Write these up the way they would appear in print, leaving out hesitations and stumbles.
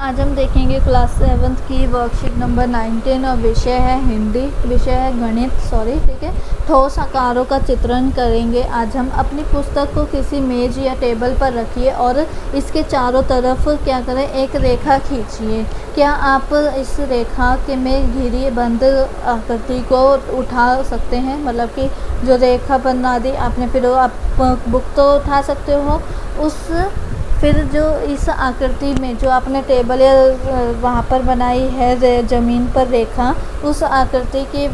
आज हम देखेंगे क्लास 7th की वर्कशीट नंबर 19 और विषय है हिंदी, विषय है गणित, ठीक है। ठोस आकारों का चित्रण करेंगे। आज हम अपनी पुस्तक को किसी मेज या टेबल पर रखिए और इसके चारों तरफ क्या करें, एक रेखा खींचिए। क्या आप इस रेखा के में घिरी बंद आकृति को उठा सकते हैं? मतलब कि जो रेखा बना दी आपने, फिर आप बुक तो उठा सकते हो। फिर जो इस आकृति में जो आपने टेबल या वहाँ पर बनाई है ज़मीन पर रेखा, उस आकृति की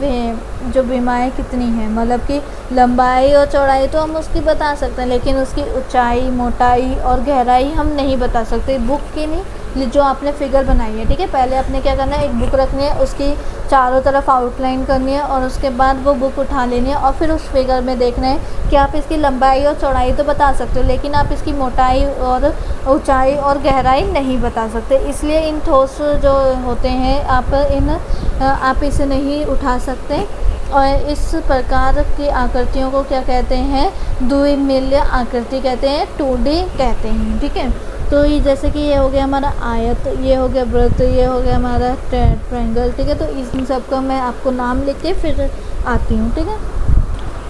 जो विमाएँ कितनी हैं, मतलब कि लंबाई और चौड़ाई तो हम उसकी बता सकते हैं, लेकिन उसकी ऊंचाई, मोटाई और गहराई हम नहीं बता सकते। बुक की नहीं, जो आपने फिगर बनाई है, ठीक है। पहले आपने क्या करना है, एक बुक रखनी है, उसकी चारों तरफ आउटलाइन करनी है और उसके बाद वो बुक उठा लेनी है और फिर उस फिगर में देखना है कि आप इसकी लंबाई और चौड़ाई तो बता सकते हो, लेकिन आप इसकी मोटाई और ऊंचाई और गहराई नहीं बता सकते। इसलिए इन ठोस जो होते हैं आप इसे नहीं उठा सकते। और इस प्रकार की आकृतियों को क्या कहते हैं, द्विमिमीय आकृति कहते हैं, 2D कहते हैं, ठीक है। तो ये जैसे कि ये हो गया हमारा आयत, ये हो गया वृत्त, ये हो गया हमारा ट्रायंगल, ठीक है। तो इन सब का मैं आपको नाम लिख के फिर आती हूँ, ठीक है।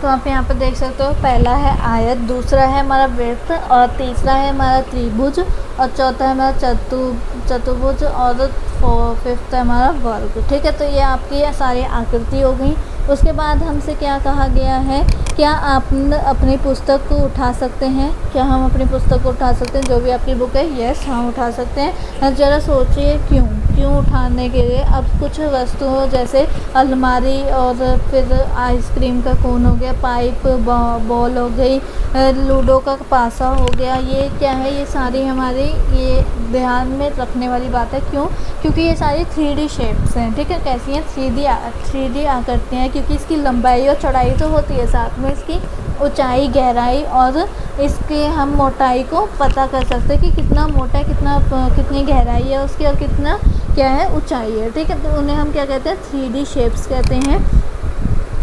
तो आप यहाँ पर देख सकते हो, पहला है आयत, दूसरा है हमारा वृत्त और तीसरा है हमारा त्रिभुज और चौथा है हमारा चतुर्भुज और फिफ्थ है हमारा वर्ग, ठीक है। तो ये आपकी ये सारी आकृति हो गई। उसके बाद हमसे क्या कहा गया है, क्या आप अपनी पुस्तक को उठा सकते हैं? क्या हम अपनी पुस्तक को उठा सकते हैं? जो भी आपकी बुक है, यस हम उठा सकते हैं। ज़रा सोचिए क्यों उठाने के लिए। अब कुछ वस्तुओं जैसे अलमारी और फिर आइसक्रीम का कोन हो गया, पाइप, बॉल हो गई, लूडो का पासा हो गया, ये क्या है, ये सारी हमारी ये ध्यान में रखने वाली बात है। क्यों? क्योंकि ये सारी 3D शेप्स हैं, ठीक है। कैसी हैं? 3D आकृतियाँ हैं, क्योंकि इसकी लंबाई और चौड़ाई तो होती है, साथ में इसकी ऊंचाई, गहराई और इसके हम मोटाई को पता कर सकते हैं कि कितना मोटा है, कितनी गहराई है उसकी और कितना क्या है ऊंचाई है, ठीक है। तो उन्हें हम क्या कहते हैं, 3D शेप्स कहते हैं।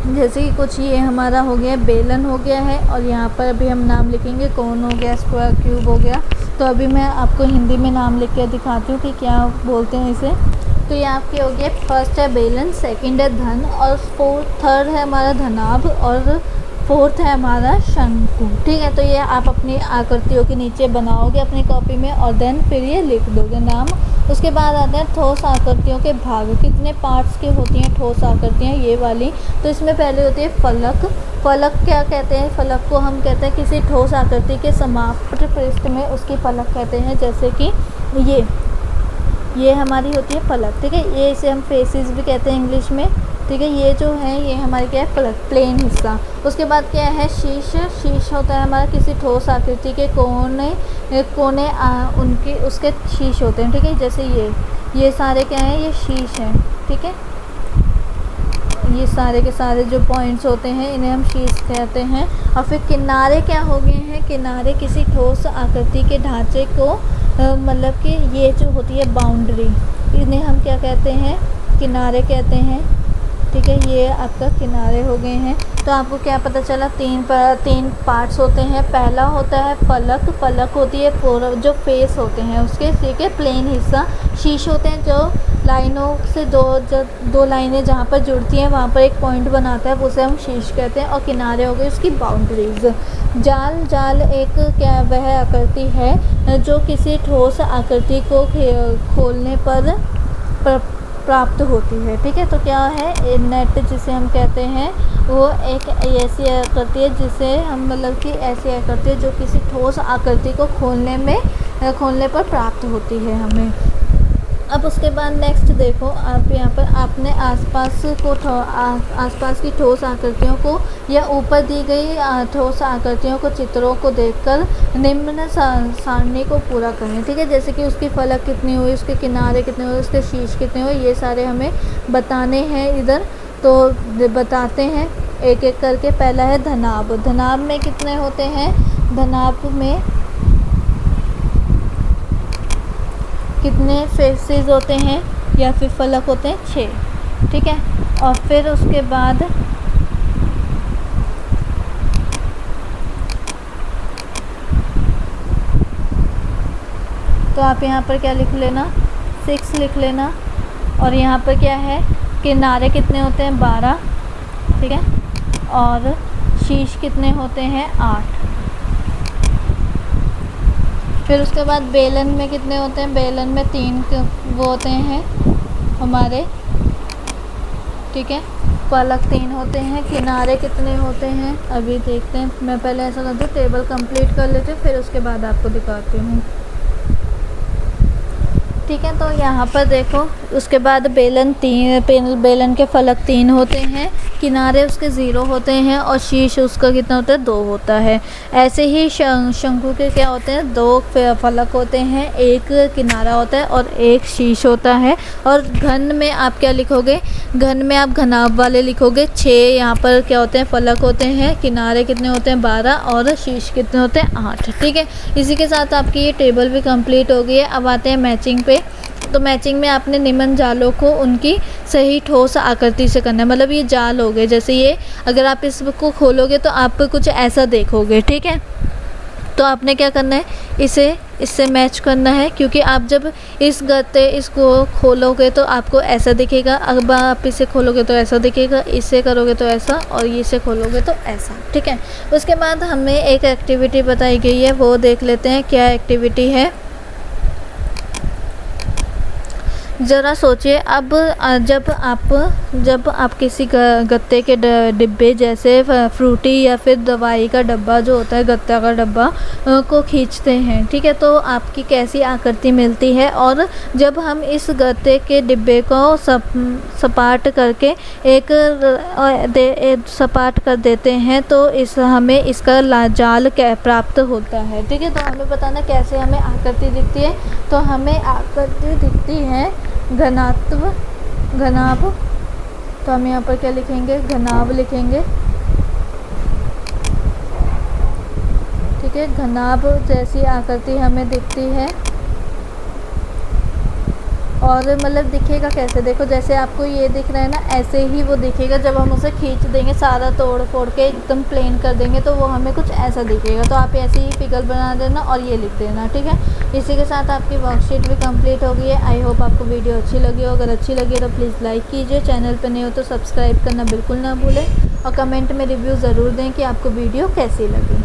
जैसे कि कुछ ये हमारा हो गया, बेलन हो गया है और यहाँ पर अभी हम नाम लिखेंगे, कोन हो गया, स्क्वायर, क्यूब हो गया। तो अभी मैं आपको हिंदी में नाम लिख कर दिखाती हूँ कि क्या बोलते हैं इसे। तो ये आपके हो गया, फर्स्ट है बेलन, सेकंड है धन और थर्ड है हमारा धनाभ और फोर्थ है हमारा शंकु, ठीक है। तो ये आप अपनी आकृतियों के नीचे बनाओगे अपनी कॉपी में और देन फिर ये लिख दोगे नाम। उसके बाद आते हैं ठोस आकृतियों के भाग। कितने पार्ट्स की होती हैं ठोस आकृतियाँ, ये वाली। तो इसमें पहले होती है फलक। फलक क्या कहते हैं? फलक को हम कहते हैं किसी ठोस आकृति के समाप्त पृष्ठ में उसकी फलक कहते हैं। जैसे कि ये हमारी होती है फलक, ठीक है। ये इसे हम फेसेस भी कहते हैं इंग्लिश में, ठीक है। ये जो है ये हमारी क्या है, फलक, प्लेन हिस्सा। उसके बाद क्या है, शीश होता है हमारा किसी ठोस आकृति के कोने उसके शीश होते हैं, ठीक है। जैसे ये सारे क्या हैं, ये शीश हैं, ठीक है। ये सारे के सारे जो पॉइंट्स होते हैं इन्हें हम शीश कहते हैं। और फिर किनारे क्या हो गए हैं, किनारे किसी ठोस आकृति के ढांचे को मतलब कि ये जो होती है बाउंड्री, इन्हें हम क्या कहते हैं, किनारे कहते हैं, ठीक है। ये आपका किनारे हो गए हैं। तो आपको क्या पता चला, तीन पार्ट्स होते हैं। पहला होता है फलक। फलक होती है पूरा जो फेस होते हैं उसके, ठीक है, प्लेन हिस्सा। शीश होते हैं जो लाइनों से दो लाइनें जहाँ पर जुड़ती हैं वहाँ पर एक पॉइंट बनाता है, उसे हम शीश कहते हैं। और किनारे हो गए उसकी बाउंड्रीज। जाल एक क्या वह आकृति है जो किसी ठोस आकृति को खोलने पर प्राप्त होती है, ठीक है। तो क्या है, नेट जिसे हम कहते हैं, वो एक ऐसी आकृति है जिसे हम मतलब कि ऐसी आकृति है जो किसी ठोस आकृति को खोलने पर प्राप्त होती है हमें। अब उसके बाद नेक्स्ट देखो, आप यहाँ पर आपने आसपास की ठोस आकृतियों को या ऊपर दी गई ठोस आकृतियों को, चित्रों को देखकर निम्न सारणी को पूरा करें, ठीक है। जैसे कि उसकी फलक कितनी हुई, उसके किनारे कितने हुए, उसके शीश कितने हुए, ये सारे हमें बताने हैं इधर। तो बताते हैं एक एक करके। पहला है धनाभ। धनाभ में कितने होते हैं, धनाभ में कितने फेसेस होते हैं या फिर फलक होते हैं, 6, ठीक है। और फिर उसके बाद तो आप यहाँ पर क्या लिख लेना, 6 लिख लेना। और यहाँ पर क्या है, किनारे कितने होते हैं 12, ठीक है, और शीश कितने होते हैं 8। फिर उसके बाद बेलन में कितने होते हैं, बेलन में 3 वो होते हैं हमारे, ठीक है, पलक 3 होते हैं। किनारे कितने होते हैं अभी देखते हैं। मैं पहले ऐसा करती हूँ, टेबल कंप्लीट कर लेते हैं, फिर उसके बाद आपको दिखाती हूँ, ठीक है। तो यहाँ पर देखो, उसके बाद बेलन के फलक 3 होते हैं, किनारे उसके 0 होते हैं और शीश उसका कितना होता है 2 होता है। ऐसे ही शंकु के क्या होते हैं, 2 फलक होते हैं, 1 किनारा होता है और 1 शीश होता है। और घन में आप क्या लिखोगे, घन में आप घनाभ वाले लिखोगे। 6 यहाँ पर क्या होते हैं, फलक होते हैं, किनारे कितने होते हैं 12 और शीश कितने होते हैं 8, ठीक है। इसी के साथ आपकी ये टेबल भी कंप्लीट हो गई है। अब आते हैं मैचिंग पे। तो मैचिंग में आपने निम्न जालों को उनकी सही ठोस आकृति से करना है। मतलब ये जाल हो गए, जैसे ये अगर आप इसको खोलोगे तो आप कुछ ऐसा देखोगे, ठीक है। तो आपने क्या करना है, इससे मैच करना है, क्योंकि आप जब इसको खोलोगे तो आपको ऐसा दिखेगा। अब आप इसे खोलोगे तो ऐसा दिखेगा, इससे करोगे तो ऐसा, और इसे खोलोगे तो ऐसा, ठीक है। उसके बाद हमें एक एक्टिविटी बताई गई है, वो देख लेते हैं क्या एक्टिविटी है। ज़रा सोचिए, अब जब आप किसी गत्ते के डिब्बे जैसे फ्रूटी या फिर दवाई का डब्बा जो होता है, गत्ता का डब्बा को खींचते हैं, ठीक है, तो आपकी कैसी आकृति मिलती है। और जब हम इस गत्ते के डिब्बे को सपाट करके सपाट कर देते हैं तो हमें इसका जाल प्राप्त होता है, ठीक है। तो हमें बताना कैसे हमें आकृति दिखती है। तो हमें आकृति दिखती है घनाभ। तो हम यहाँ पर क्या लिखेंगे, घनाभ लिखेंगे, ठीक है। घनाभ जैसी आकृति हमें दिखती है। और मतलब दिखेगा कैसे, देखो जैसे आपको ये दिख रहा है ना, ऐसे ही वो दिखेगा। जब हम उसे खींच देंगे, सारा तोड़ फोड़ के एकदम प्लेन कर देंगे, तो वो हमें कुछ ऐसा दिखेगा। तो आप ऐसे ही फिगर बना देना और ये लिख देना, ठीक है। इसी के साथ आपकी वर्कशीट भी कंप्लीट हो गई है। आई होप आपको वीडियो अच्छी लगी हो। अगर अच्छी लगी तो प्लीज़ लाइक कीजिए, चैनल पर नहीं हो तो सब्सक्राइब करना बिल्कुल ना भूलें, और कमेंट में रिव्यू ज़रूर दें कि आपको वीडियो कैसी लगी।